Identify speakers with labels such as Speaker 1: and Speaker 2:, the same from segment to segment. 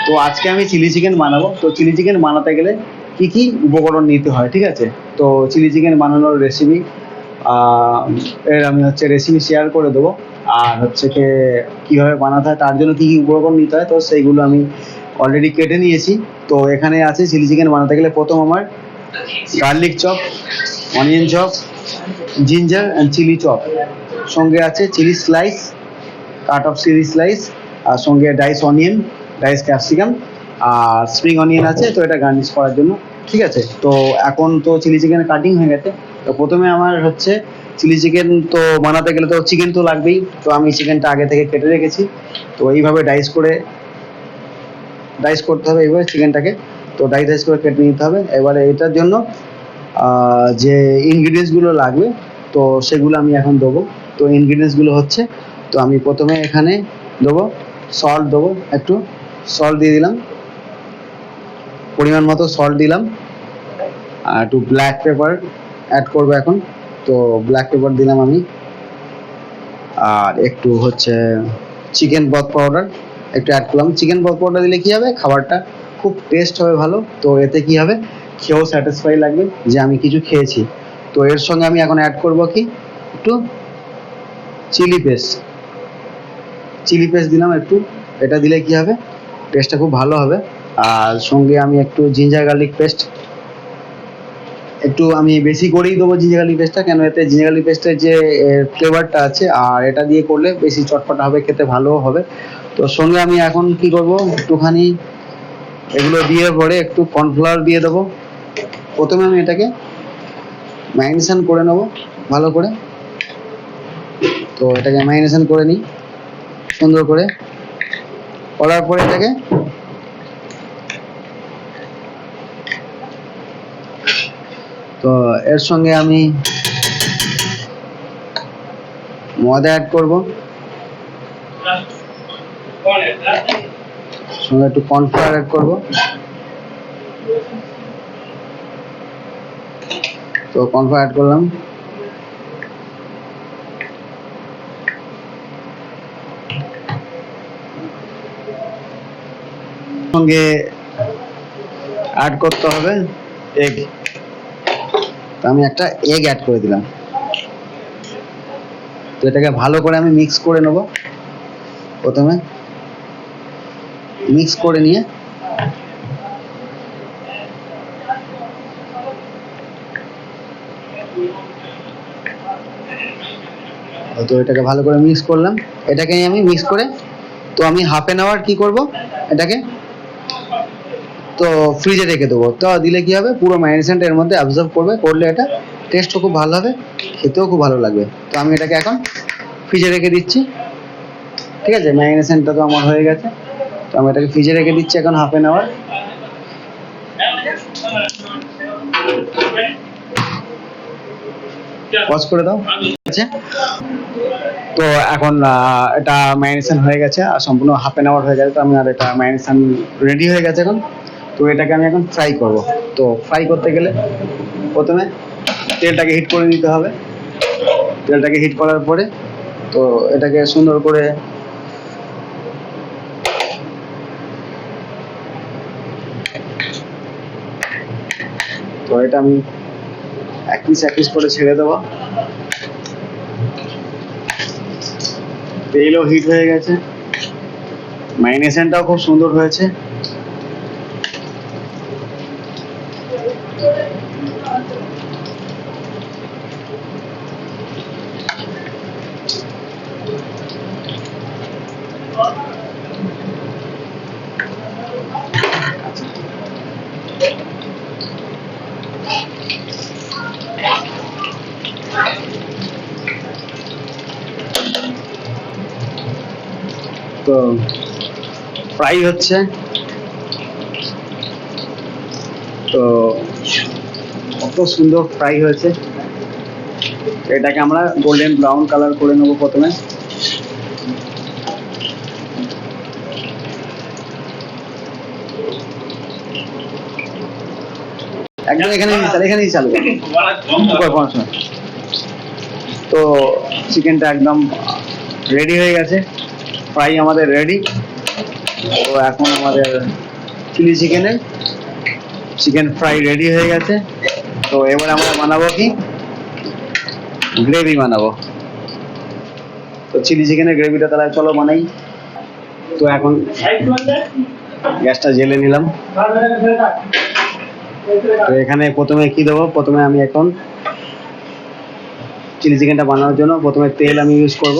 Speaker 1: তো আজকে আমি চিলি চিকেন বানাবো। তো চিলি চিকেন বানাতে গেলে কি কি উপকরণ নিতে হয়, ঠিক আছে? তো চিলি চিকেন বানানোর রেসিপি এর আমি রেসিপি শেয়ার করে দেবো। আর কীভাবে বানাতে হয়, তার জন্য কী কী উপকরণ নিতে হয়, তো সেইগুলো আমি অলরেডি কেটে নিয়েছি। তো এখানে আছে চিলি চিকেন বানাতে গেলে প্রথম আমার garlic chop, onion chop, ginger and chilli chop, সঙ্গে আছে chilli slice, cut off chilli slice, আর সঙ্গে ডাইস অনিয়ন, ডাইস ক্যাপসিকাম, আর স্প্রিং অনিয়ন আছে, তো এটা গার্নিশ করার জন্য, ঠিক আছে? তো এখন তো চিলি চিকেনের কাটিং হয়ে গেছে। তো প্রথমে আমার চিলি চিকেন তো বানাতে গেলে তো চিকেন তো লাগবেই। তো আমি চিকেনটা আগে থেকে কেটে রেখেছি। তো এইভাবে ডাইস করতে হবে এইভাবে চিকেনটাকে। তো ডাইস করে কেটে নিতে হবে। এবারে এটার জন্য যে ইনগ্রিডিয়েন্টসগুলো লাগবে, তো সেগুলো আমি এখন দেবো। তো ইনগ্রিডিয়েন্টসগুলো তো আমি প্রথমে এখানে দেবো সল্ট, দেবো একটু সল্ট দিয়ে দিলাম, পরিমাণ মতো সল্ট দিলাম। আর একটু ব্ল্যাক পেপার অ্যাড করবো এখন। তো ব্ল্যাক পেপার দিলাম আমি। আর একটু চিকেন ব্রথ পাউডার একটু অ্যাড করলাম। চিকেন ব্রথ পাউডার দিলে কী হবে, খাবারটা খুব টেস্ট হবে ভালো। তো এতে কী হবে, খেয়েও স্যাটিসফাই লাগবে যে আমি কিছু খেয়েছি। তো এর সঙ্গে আমি এখন অ্যাড করবো কি একটু চিলি পেস্ট দিলাম একটু। এটা দিলে কী হবে, টেস্টটা খুব ভালো হবে। আর সঙ্গে আমি একটু জিঞ্জার গার্লিক পেস্ট, একটু আমি বেশি করেই দেবো জিঞ্জার গার্লিক পেস্টটা। কেন, এতে জিঞ্জার গার্লিক পেস্টের যে ফ্লেভারটা আছে, আর এটা দিয়ে করলে বেশি চটপটা হবে, খেতে ভালোও হবে। তো সঙ্গে আমি এখন কি করব, একটুখানি এগুলো দিয়ে পরে একটু কর্নফ্লাওয়ার দিয়ে দেবো। প্রথমে আমি এটাকে ম্যারিনেশন করে নেব ভালো করে। তো এটাকে ম্যারিনেশন করে নিই সুন্দর করে। করার পরে এটাকে তো এর সঙ্গে আমি ময়দা অ্যাড করব, সঙ্গে একটু কর্নফ্লাওয়ার অ্যাড করব। তো কর্নফ্লাওয়ার অ্যাড করলাম। সঙ্গে অ্যাড করতে হবে এগ। তো আমি একটা এগ অ্যাড করে দিলাম। তো এটাকে ভালো করে আমি মিক্স করে নেব। প্রথমে মিক্স করে নিয়ে তো এটাকে ভালো করে মিক্স করলাম। এটাকে আমি মিক্স করে তো আমি হাফ অ্যান আওয়ার কী করব, এটাকে তো ফ্রিজে রেখে দেবো। তো দিলে কী হবে, পুরো ম্যারিনেশনটা এর মধ্যে অ্যাবজর্ব করলে এটা টেস্টও খুব ভালো হবে, খেতেও খুব ভালো লাগবে। তো আমি এটাকে এখন ফ্রিজে রেখে দিচ্ছি, ঠিক আছে? ম্যারিনেশনটা তো আমার হয়ে গেছে। তো আমি এটাকে ফ্রিজে রেখে দিচ্ছি এখন হাফ অ্যান আওয়ার। পজ করে দাও, ঠিক আছে? তো এখন এটা ম্যারিনেশন হয়ে গেছে আর সম্পূর্ণ হাফ অ্যান আওয়ার হয়ে গেছে। তো আমি আর এটা ম্যারিনেশন রেডি হয়ে গেছে এখন। তো এটাকে আমি এখন ফ্রাই করব। তো ফ্রাই করতে গেলে প্রথমে তেলটাকে হিট করে নিতে হবে। তেলটাকে হিট করার পরে তো এটাকে সুন্দর করে তো এটা আমি এক পিস করে ছেড়ে দেবো। তেলও হিট হয়ে গেছে, ম্যারিনেশনটাও খুব সুন্দর হয়েছে। তো ফ্রাই হচ্ছে। তো কত সুন্দর ফ্রাই হয়েছে। এটাকে আমরা গোল্ডেন ব্রাউন কালার করে নেব প্রথমে। একদম এখানেই চালু। তো চিকেনটা একদম রেডি হয়ে গেছে, ফ্রাই আমাদের রেডি। তো এখন আমাদের চিকেন ফ্রাই রেডি হয়ে গেছে। তো এবার আমরা বানাবো কি, গ্রেভি বানাবো। তো চিলি চিকেনের গ্রেভিটা তাহলে চলো বানাই। তো এখন গ্যাসটা জেলে নিলাম। তো এখানে প্রথমে কি দেবো, প্রথমে আমি এখন চিলি চিকেনটা বানানোর জন্য প্রথমে তেল আমি ইউজ করব।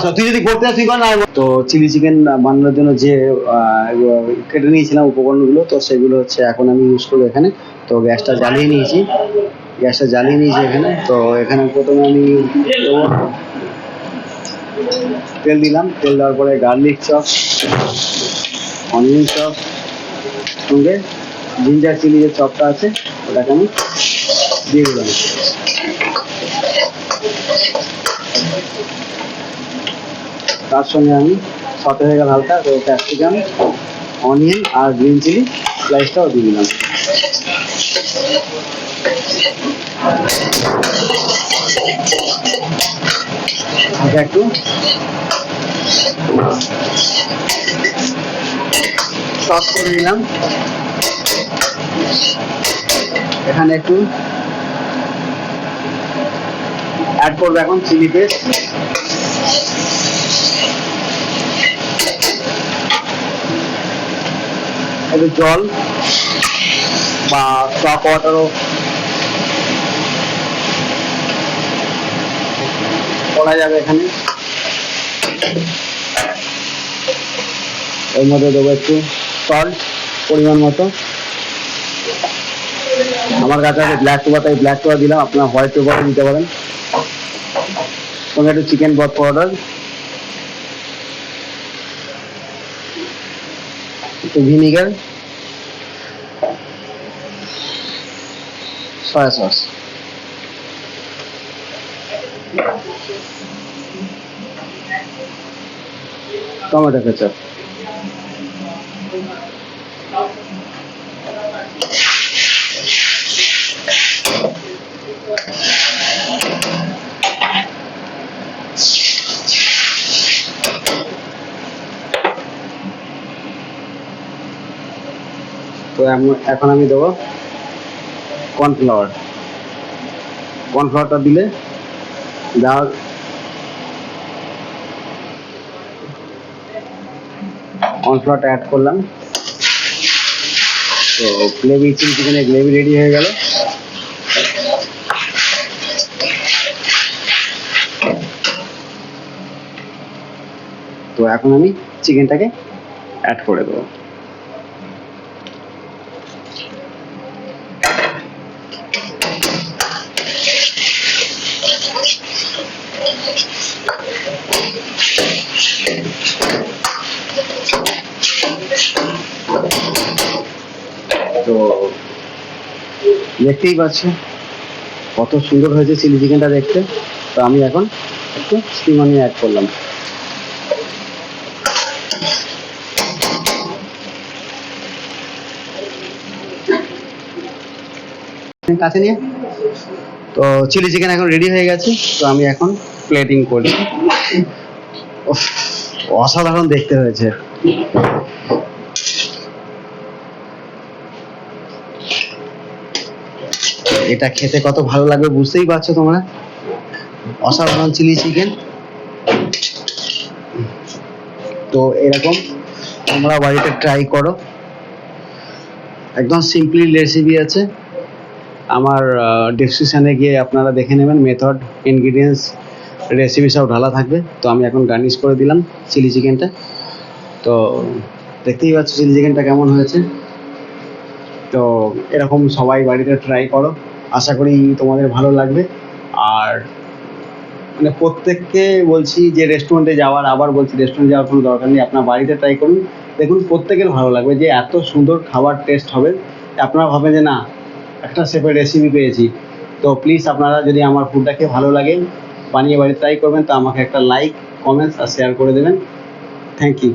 Speaker 1: তো তুই যদি করতে তুই কর না। তো চিলি চিকেন বানানোর জন্য যে কেটে নিয়েছিলাম উপকরণগুলো, তো সেগুলো হচ্ছে এখন আমি ইউজ করবো এখানে। তো গ্যাসটা জ্বালিয়ে নিয়েছি এখানে। তো এখানে প্রথমে আমি তেল দিলাম। তেল দেওয়ার পরে গার্লিক চপ, অনিয়ন চপ, সঙ্গে জিঞ্জার চিলি যে চপটা আছে ওটাকে আমি দিয়ে দিলাম। তার সঙ্গে আমি সতে হয়ে গেল হালকা, তো ক্যাপসিকাম, অনিয়ন আর গ্রিন চিলি স্লাইসটাও দিয়ে দিলাম। একটু সস করে নিলাম। এখানে একটু অ্যাড করবো এখন চিলি পেস্ট, একটু জল বা টক ওয়াটারও করা যাবে এখানে। এর মধ্যে দেবো একটু সল্ট পরিমাণ মতো। আমার কাছে আছে ব্ল্যাক পেপার, তাই ব্ল্যাক পেপার দিলাম, আপনার হোয়াইট পেপারও দিতে পারেন। সঙ্গে একটু চিকেন ব্রথ পাউডার, একটু vinegar, soya sauce, tomato ketchup. তো এখন আমি দেবো কর্নফ্লাওয়ারটা দিলে দেওয়ার কর্নফ্লাওয়ারটা অ্যাড করলাম। তো গ্রেভি, চিলি চিকেনের গ্রেভি রেডি হয়ে গেল। তো এখন আমি চিকেনটাকে অ্যাড করে দেবো। তো দেখতেই পাচ্ছ কত সুন্দর হয়েছে চিলি চিকেনটা দেখতে। তো আমি এখন একটু স্টিম অনিয়ন অ্যাড করলাম। কাছে নিয়ে, তো চিলি চিকেন এখন রেডি হয়ে গেছে। তো আমি এখন প্লেটিং করছি। অসাধারণ দেখতে হয়েছে। এটা খেতে কত ভালো লাগবে বুঝতেই পারছো তোমরা। অসাধারণ চিলি চিকেন। তো এরকম তোমরা বাড়িতে ট্রাই করো। একদম সিম্পলি রেসিপি আছে, আমার ডেসক্রিপশানে গিয়ে আপনারা দেখে নেবেন। মেথড, ইনগ্রিডিয়েন্টস, রেসিপি সব ঢালা থাকবে। তো আমি এখন গার্নিশ করে দিলাম চিলি চিকেনটা। তো দেখতেই পাচ্ছ চিলি চিকেনটা কেমন হয়েছে। তো এরকম সবাই বাড়িতে ট্রাই করো, আশা করি তোমাদের ভালো লাগবে। আর মানে প্রত্যেককে বলছি যে রেস্টুরেন্টে যাওয়ার, আবার বলছি রেস্টুরেন্টে যাওয়ার কোনো দরকার নেই, আপনার বাড়িতে ট্রাই করুন, দেখুন প্রত্যেকের ভালো লাগবে। যে এত সুন্দর খাবার টেস্ট হবে, আপনারা ভাবেন যে না একটা শেফের রেসিপি পেয়েছি। তো প্লিজ আপনারা যদি আমার ফুডটাকে ভালো লাগে, বানিয়ে বাড়িতে ট্রাই করবেন। তো আমাকে একটা লাইক, কমেন্টস আর শেয়ার করে দেবেন। Thank you.